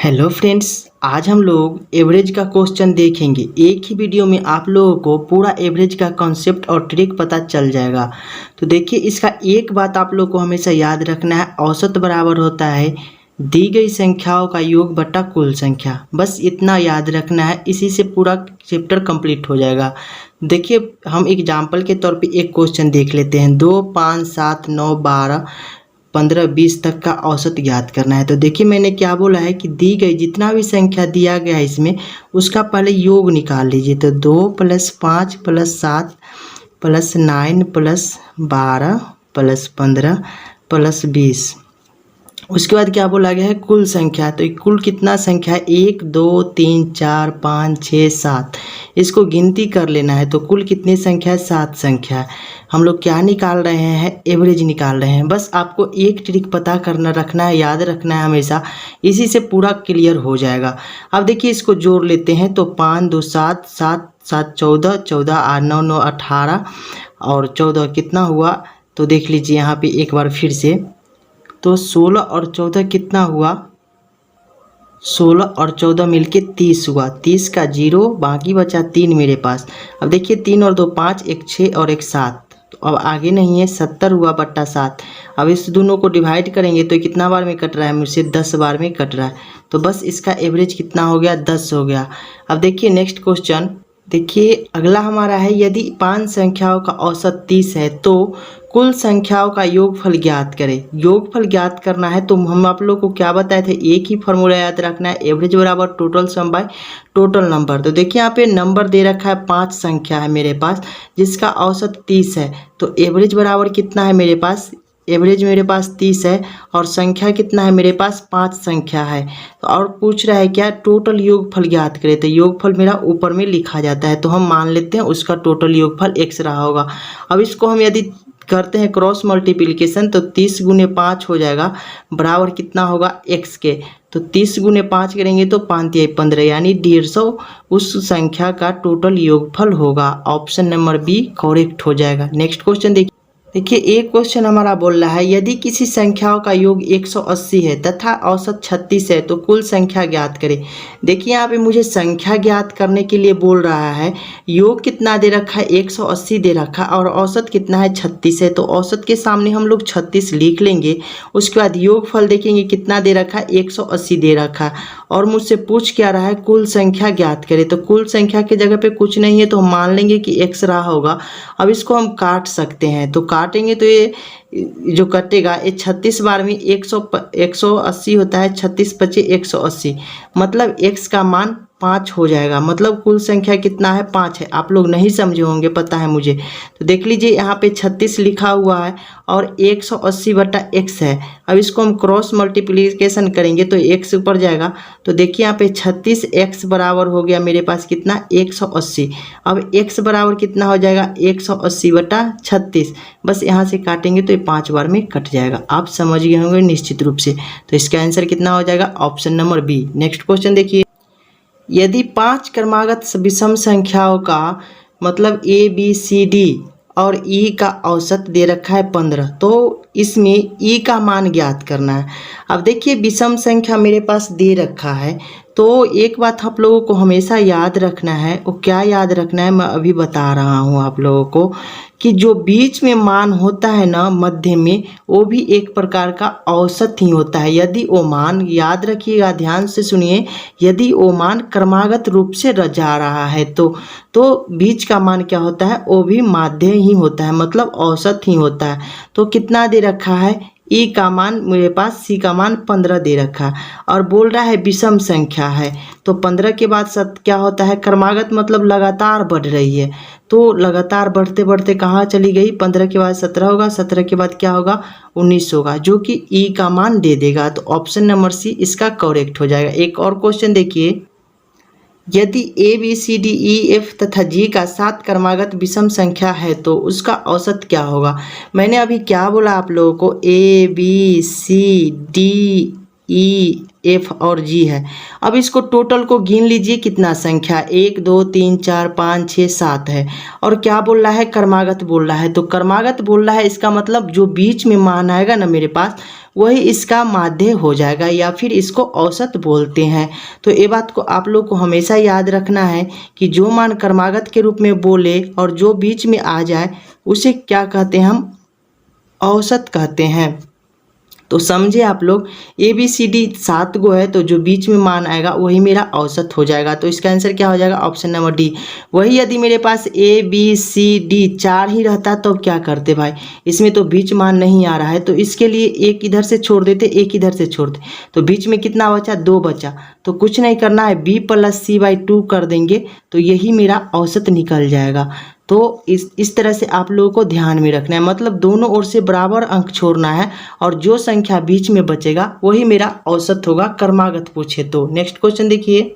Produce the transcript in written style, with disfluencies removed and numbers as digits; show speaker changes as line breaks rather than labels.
Hello friends, आज हम लोग एवरेज का क्वेश्चन देखेंगे। एक ही वीडियो में आप लोगों को पूरा एवरेज का कॉन्सेप्ट और ट्रिक पता चल जाएगा। तो देखिए, इसका एक बात आप लोग को हमेशा याद रखना है, औसत बराबर होता है दी गई संख्याओं का योग बटा कुल संख्या। बस इतना याद रखना है, इसी से पूरा चैप्टर कंप्लीट हो जाएगा। देखिए, हम एग्जाम्पल के तौर पे एक क्वेश्चन देख लेते हैं। 2, 5, 7, 9, 12, 15, 20 तक का औसत ज्ञात करना है। तो देखिए, मैंने क्या बोला है कि दी गई जितना भी संख्या दिया गया है इसमें, उसका पहले योग निकाल लीजिए। तो 2 + 5 + 7 + 9 + 12 + 15 + 20। उसके बाद क्या बोला गया है, कुल संख्या। तो कुल कितना संख्या है, 1, 2, 3, 4, 5, 6, 7। इसको गिनती कर लेना है। तो कुल कितनी संख्या है, 7 संख्या है। हम लोग क्या निकाल रहे हैं, एवरेज निकाल रहे हैं। बस आपको एक ट्रिक पता करना रखना है, याद रखना है हमेशा, इसी से पूरा क्लियर हो जाएगा। अब देखिए, इसको जोड़ लेते हैं। तो 5, 2, 7, 7, 7, 14, 14, 8, 9, 9, 18 और 14 कितना हुआ। तो देख लीजिए यहाँ पे एक बार फिर से। तो 16 और 14 कितना हुआ, 16 और 14 मिलके 30 हुआ। 30 का 0, बाकी बचा 3 मेरे पास। अब देखिए, 3 और 2 5, एक 6 और एक 7। तो अब आगे नहीं है, 70 हुआ बट्टा 7। अब इस दोनों को डिवाइड करेंगे तो कितना बार में कट रहा है, मुझसे 10 बार में कट रहा है। तो बस इसका एवरेज कितना हो गया, 10 हो गया। अब देखिए नेक्स्ट क्वेश्चन। देखिए अगला हमारा है, यदि 5 संख्याओं का औसत 30 है तो कुल संख्याओं का योगफल ज्ञात करें। योगफल ज्ञात करना है तो हम आप लोग को क्या बताए थे, एक ही फॉर्मूला याद रखना है, एवरेज बराबर total sum by total number. तो देखिए यहाँ पे नंबर दे रखा है, 5 संख्या है मेरे पास जिसका औसत 30 है। तो एवरेज बराबर कितना है मेरे पास, एवरेज मेरे पास 30 है और संख्या कितना है मेरे पास, 5 संख्या है। तो और पूछ रहा है क्या, टोटल योगफल ज्ञात करें। तो योगफल मेरा ऊपर में लिखा जाता है, तो हम मान लेते हैं उसका टोटल योगफल x रहा होगा। अब इसको हम यदि करते हैं क्रॉस मल्टीप्लिकेशन, तो 30 × 5 हो जाएगा, बराबर कितना होगा x के। तो 30 × 5 करेंगे तो 5 × 15 यानी 150 उस संख्या का टोटल योगफल होगा। ऑप्शन नंबर बी करेक्ट हो जाएगा। नेक्स्ट क्वेश्चन देखिए। एक क्वेश्चन हमारा बोल रहा है, यदि किसी संख्याओं का योग 180 है तथा औसत 36 है तो कुल संख्या ज्ञात करें। देखिए यहाँ पे मुझे संख्या ज्ञात करने के लिए बोल रहा है, योग कितना दे रखा है, 180 दे रखा और औसत कितना है, 36 है। तो औसत के सामने हम लोग 36 लिख लेंगे। उसके बाद योगफल देखेंगे कितना दे रखा है, 180 दे रखा है और मुझसे पूछ क्या रहा है, कुल संख्या ज्ञात करें। तो कुल संख्या की जगह पे कुछ नहीं है तो हम मान लेंगे कि x रहा होगा। अब इसको हम काट सकते हैं, तो काटेंगे तो ये जो कटेगा, ये 36 बार में 180 होता है, 36 × 5 180, मतलब x का मान 5 हो जाएगा। मतलब कुल संख्या कितना है, 5 है। आप लोग नहीं समझे होंगे, पता है मुझे। तो देख लीजिए यहाँ पे 36 लिखा हुआ है और 180 बटा x है। अब इसको हम क्रॉस मल्टीप्लिकेशन करेंगे तो x ऊपर जाएगा। तो देखिए यहाँ पे 36x बराबर हो गया मेरे पास कितना, 180। अब x बराबर कितना हो जाएगा, 180 बटा 36। बस यहाँ से काटेंगे तो ये 5 बार में कट जाएगा। आप समझ गए होंगे निश्चित रूप से। तो इसका आंसर कितना हो जाएगा, option number B. Next question देखिए, यदि 5 क्रमागत विषम संख्याओं का मतलब ए बी सी डी और ई का औसत दे रखा है 15, तो इसमें ई का मान ज्ञात करना है। अब देखिए, विषम संख्या मेरे पास दे रखा है, तो एक बात आप लोगों को हमेशा याद रखना है। वो क्या याद रखना है, मैं अभी बता रहा हूँ आप लोगों को, कि जो बीच में मान होता है ना, मध्य में, वो भी एक प्रकार का औसत ही होता है। यदि वो मान, याद रखिएगा, ध्यान से सुनिए, यदि वो मान क्रमागत रूप से जा रहा है तो बीच का मान क्या होता है, वो भी माध्य ही होता है, मतलब औसत ही होता है। तो कितना दे रखा है, ई का मान मेरे पास, सी का मान 15 दे रखा है और बोल रहा है विषम संख्या है। तो 15 के बाद क्या होता है, क्रमागत मतलब लगातार बढ़ रही है। तो लगातार बढ़ते बढ़ते कहाँ चली गई, 15 के बाद 17 होगा, 17 के बाद क्या होगा, 19 होगा, जो कि ई का मान दे देगा। तो ऑप्शन नंबर सी इसका करेक्ट हो जाएगा। एक और क्वेश्चन देखिए, यदि A B C D E F तथा जी का 7 क्रमागत विषम संख्या है तो उसका औसत क्या होगा। मैंने अभी क्या बोला आप लोगों को, A B C D E, F और जी है। अब इसको टोटल को गिन लीजिए, कितना संख्या 1 2 3 4 5 6 7 है। और क्या बोल रहा है, क्रमागत बोल रहा है। तो क्रमागत बोल रहा है, इसका मतलब जो बीच में मान आएगा ना मेरे पास, वही इसका माध्य हो जाएगा, या फिर इसको औसत बोलते हैं। तो ये बात को आप लोग को हमेशा याद रखना है कि जो मान क्रमागत के रूप में बोले और जो बीच में आ जाए उसे क्या कहते हैं, हम औसत कहते हैं। तो समझे आप लोग, ए बी सी डी 7 गो है, तो जो बीच में मान आएगा वही मेरा औसत हो जाएगा। तो इसका आंसर क्या हो जाएगा, ऑप्शन नंबर डी। वही यदि मेरे पास ए बी सी डी 4 ही रहता तो क्या करते भाई, इसमें तो बीच मान नहीं आ रहा है, तो इसके लिए एक इधर से छोड़ देते, एक इधर से छोड़ते, तो बीच में कितना बचा, 2 बचा। तो कुछ नहीं करना है, b + c/2 कर देंगे तो यही मेरा औसत निकल जाएगा। तो इस तरह से आप लोगों को ध्यान में रखना है, मतलब दोनों ओर से बराबर अंक छोड़ना है, और जो संख्या बीच में बचेगा वही मेरा औसत होगा, क्रमागत पूछे तो। नेक्स्ट क्वेश्चन देखिए,